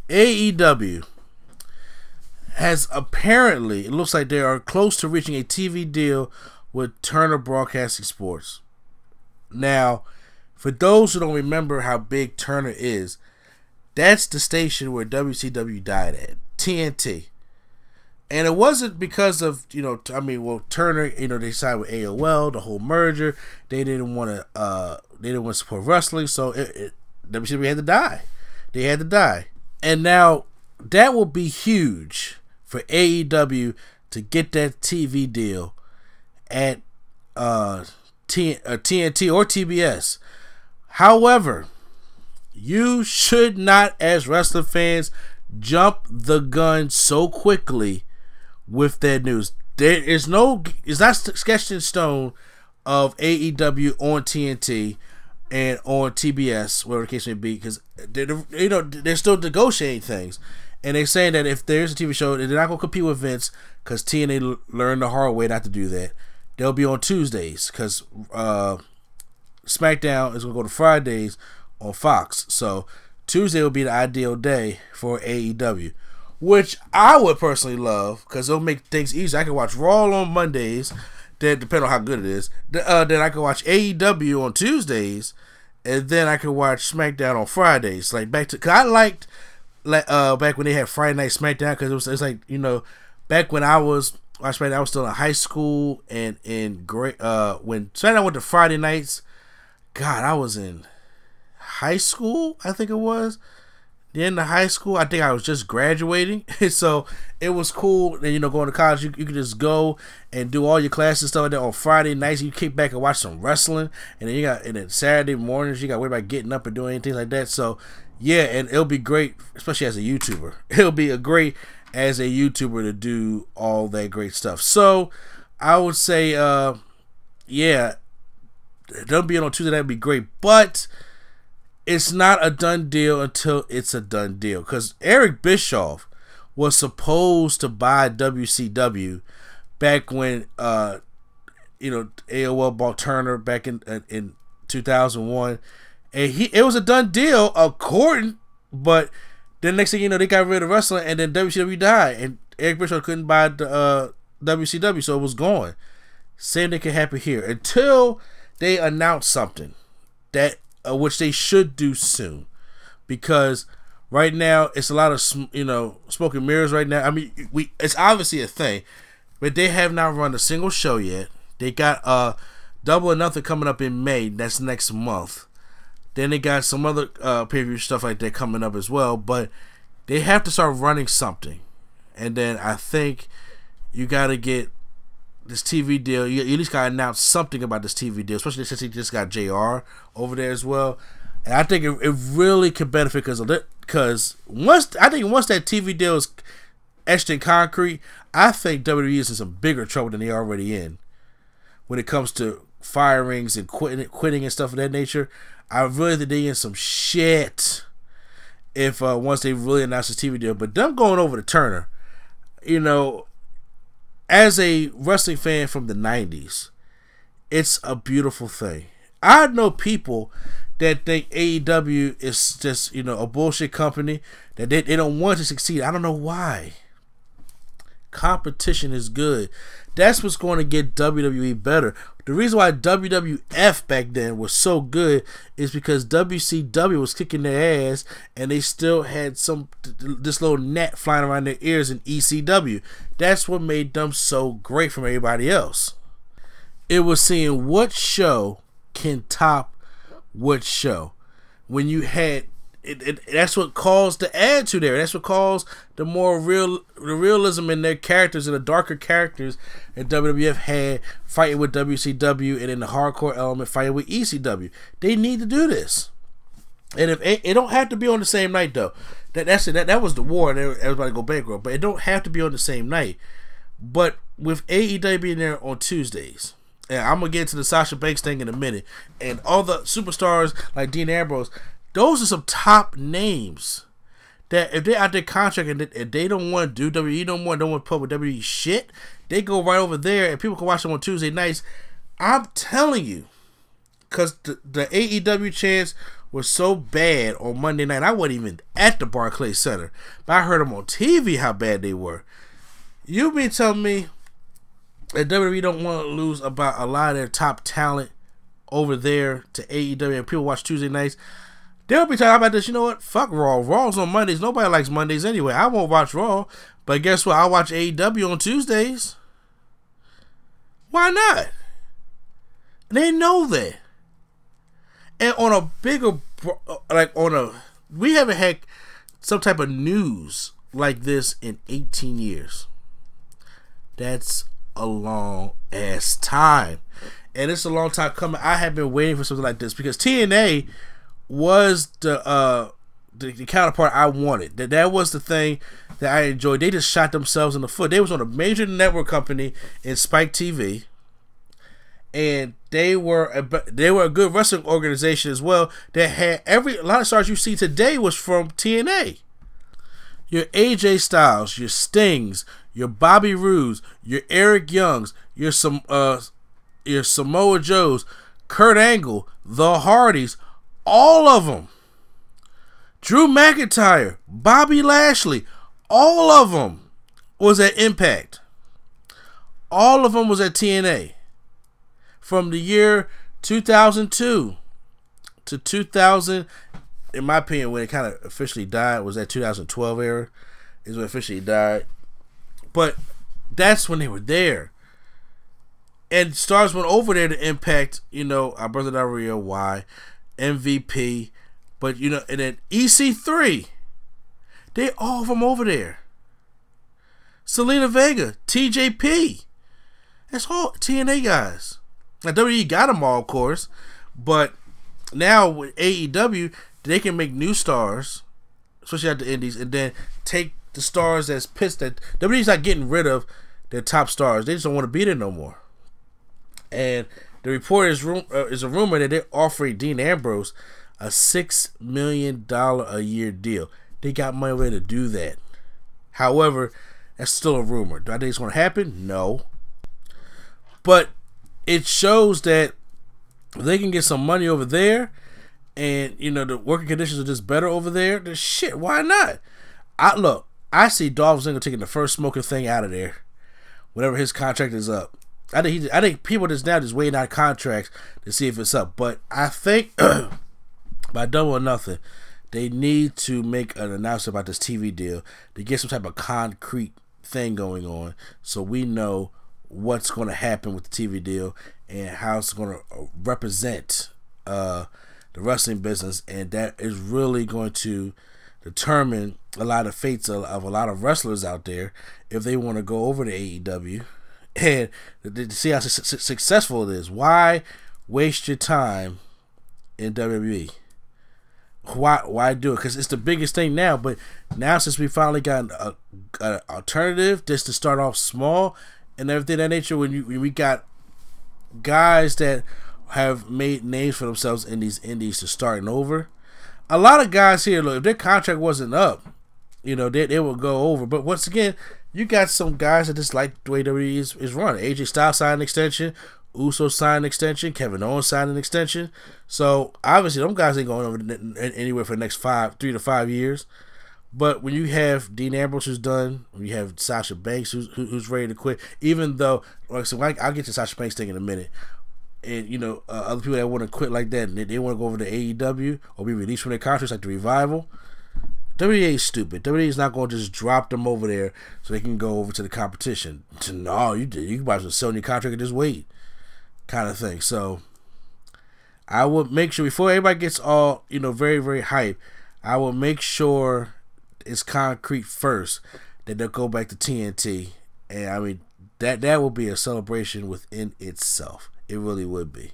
AEW has apparently, it looks like they are close to reaching a TV deal with Turner Broadcasting Sports. Now, for those who don't remember how big Turner is, that's the station where WCW died at, TNT. And it wasn't because of, Turner, they signed with AOL, the whole merger. They didn't want to support wrestling, so WCW had to die. They had to die. And now, that will be huge for AEW to get that TV deal at TNT or TBS. However, you should not, as wrestling fans, jump the gun so quickly with that news. It's not sketched in stone of AEW on TNT and on TBS, whatever the case may be, because they're still negotiating things. And they're saying that if there's a TV show, they're not going to compete with Vince because TNA learned the hard way not to do that. They'll be on Tuesdays because SmackDown is going to go to Fridays on Fox. So Tuesday will be the ideal day for AEW, which I would personally love because it'll make things easier. I can watch Raw on Mondays, then depending on how good it is. Then I can watch AEW on Tuesdays, and then I can watch SmackDown on Fridays. Cause I liked back when they had Friday Night SmackDown, because it's like, back when I was still in high school, and when SmackDown went to Friday nights, God, I was in high school, I think it was. The end of high school, I think I was just graduating, so it was cool. And going to college, you could just go and do all your classes and stuff like that on Friday nights. You kick back and watch some wrestling, and then Saturday mornings you got to worry about getting up and doing anything like that. So yeah, and it'll be great, especially as a YouTuber. It'll be great as a YouTuber to do all that great stuff. So I would say, yeah, them being on Tuesday, that'd be great, but it's not a done deal until it's a done deal. Because Eric Bischoff was supposed to buy WCW back when AOL bought Turner back in 2001, and it was a done deal according. But then next thing you know, they got rid of wrestling, and then WCW died, and Eric Bischoff couldn't buy the WCW, so it was gone. Same thing can happen here until they announce something that. Which they should do soon, because right now it's a lot of smoke and mirrors right now. I mean, it's obviously a thing, but they have not run a single show yet. They got Double or Nothing coming up in May. That's next month. Then they got some other pay-per-view stuff like that coming up as well. But they have to start running something, and then I think you got to get this TV deal. You at least got to announce something about this TV deal, especially since he just got JR over there as well. And I think it really could benefit because once that TV deal is etched in concrete, I think WWE is in some bigger trouble than they're already in when it comes to firings and quitting and stuff of that nature. I really think they're in some shit if once they really announce this TV deal. But them going over to Turner, as a wrestling fan from the 90s, it's a beautiful thing. I know people that think AEW is just, a bullshit company, that they don't want to succeed. I don't know why. Competition is good. That's what's going to get WWE better. The reason why WWF back then was so good is because WCW was kicking their ass, and they still had this little gnat flying around their ears in ECW. That's what made them so great from everybody else. It was seeing what show can top what show. When you had that's what caused the attitude there. That's what caused the more realism in their characters and the darker characters that WWF had fighting with WCW, and in the hardcore element fighting with ECW. They need to do this, and if it don't have to be on the same night though. That was the war, and everybody go bankrupt. But it don't have to be on the same night. But with AEW being there on Tuesdays, and I'm gonna get into the Sasha Banks thing in a minute, and all the superstars like Dean Ambrose. Those are some top names that if they're out their contract and if they don't want to do WWE no more, don't want to put with WWE shit, they go right over there and people can watch them on Tuesday nights. I'm telling you, because the AEW chance was so bad on Monday night. I wasn't even at the Barclays Center, but I heard them on TV how bad they were. You mean tell me that WWE don't want to lose about a lot of their top talent over there to AEW, and people watch Tuesday nights? They'll be talking about this. You know what? Fuck Raw. Raw's on Mondays. Nobody likes Mondays anyway. I won't watch Raw, but guess what? I'll watch AEW on Tuesdays. Why not? They know that. And on a bigger, we haven't had some type of news like this in 18 years. That's a long ass time. And it's a long time coming. I have been waiting for something like this because TNA was the counterpart I wanted. That was the thing that I enjoyed. They just shot themselves in the foot. They was on a major network company in Spike TV, and they were a good wrestling organization as well. That had a lot of stars you see today was from TNA. Your AJ Styles, your Stings, your Bobby Roodes, your Eric Youngs, your Samoa Joes, Kurt Angle, the Hardys, all of them. Drew McIntyre, Bobby Lashley, all of them was at Impact. All of them was at TNA. From the year 2002 to 2000, in my opinion, when it kind of officially died, was that 2012 era, is when it officially died. But that's when they were there. And stars went over there to Impact, our brother Del Rio, Y, MVP, but and then EC3, they all from over there. Selena Vega, TJP, that's all TNA guys. Now WWE got them all, of course, but now with AEW, they can make new stars, especially at the Indies, and then take the stars that's pissed that WWE's not getting rid of their top stars. They just don't want to be there no more. And the report is a rumor that they're offering Dean Ambrose a $6 million a year deal. They got money ready to do that. However, that's still a rumor. Do I think it's going to happen? No. But it shows that they can get some money over there, and the working conditions are just better over there. Then shit, why not? I see Dolph Ziggler taking the first smoking thing out of there whenever his contract is up. I think people just now just waiting on contracts to see if it's up. But I think by double or nothing, they need to make an announcement about this TV deal to get some type of concrete thing going on, so we know what's going to happen with the TV deal and how it's going to represent the wrestling business, and that is really going to determine a lot of fates of a lot of wrestlers out there if they want to go over to AEW. And to see how successful it is. Why waste your time in WWE? Why do it? Because it's the biggest thing now. But now, since we finally got an alternative, just to start off small and everything of that nature, when we got guys that have made names for themselves in these indies to starting over, a lot of guys here, look, if their contract wasn't up, they will go over. But once again, you got some guys that just like the way WWE is run. AJ Styles signed an extension. Uso signed an extension. Kevin Owens signed an extension. So, obviously, them guys ain't going over anywhere for the next 3 to 5 years. But when you have Dean Ambrose who's done, when you have Sasha Banks who's ready to quit, even though, like I said, I'll get to Sasha Banks thing in a minute. And, other people that want to quit like that, and they want to go over to AEW or be released from their contracts like the Revival, WWE is stupid. WWE is not going to just drop them over there so they can go over to the competition. No, you might as well sell your contract and just wait, kind of thing. So I would make sure before everybody gets all very, very hype, I will make sure it's concrete first that they'll go back to TNT, and I mean that will be a celebration within itself. It really would be.